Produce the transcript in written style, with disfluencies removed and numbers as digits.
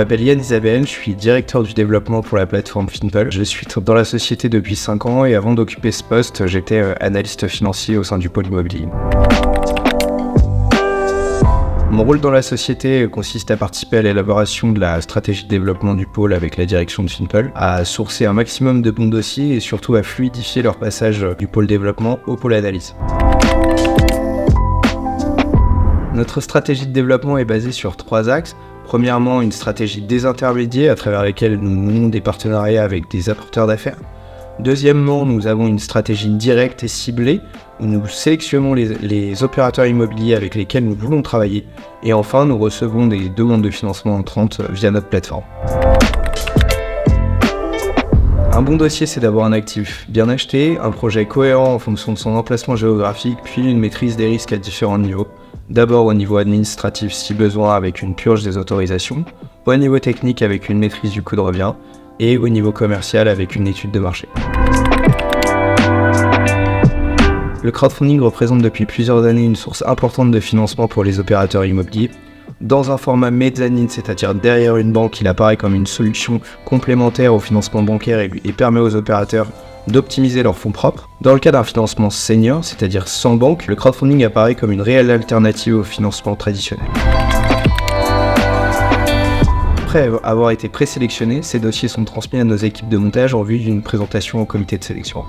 m'appelle Yann Isabelle, je suis directeur du développement pour la plateforme Finpal. Je suis dans la société depuis 5 ans et avant d'occuper ce poste, j'étais analyste financier au sein du pôle immobilier. Mon rôle dans la société consiste à participer à l'élaboration de la stratégie de développement du pôle avec la direction de Finpal, à sourcer un maximum de bons dossiers et surtout à fluidifier leur passage du pôle développement au pôle analyse. Notre stratégie de développement est basée sur 3 axes. Premièrement, une stratégie désintermédiaire à travers laquelle nous nouons des partenariats avec des apporteurs d'affaires. Deuxièmement, nous avons une stratégie directe et ciblée où nous sélectionnons les opérateurs immobiliers avec lesquels nous voulons travailler. Et enfin, nous recevons des demandes de financement entrantes via notre plateforme. Un bon dossier, c'est d'avoir un actif bien acheté, un projet cohérent en fonction de son emplacement géographique, puis une maîtrise des risques à différents niveaux. D'abord au niveau administratif si besoin avec une purge des autorisations, au niveau technique avec une maîtrise du coût de revient, et au niveau commercial avec une étude de marché. Le crowdfunding représente depuis plusieurs années une source importante de financement pour les opérateurs immobiliers. Dans un format mezzanine, c'est-à-dire derrière une banque, il apparaît comme une solution complémentaire au financement bancaire et permet aux opérateurs d'optimiser leurs fonds propres. Dans le cas d'un financement senior, c'est-à-dire sans banque, le crowdfunding apparaît comme une réelle alternative au financement traditionnel. Après avoir été présélectionnés, ces dossiers sont transmis à nos équipes de montage en vue d'une présentation au comité de sélection.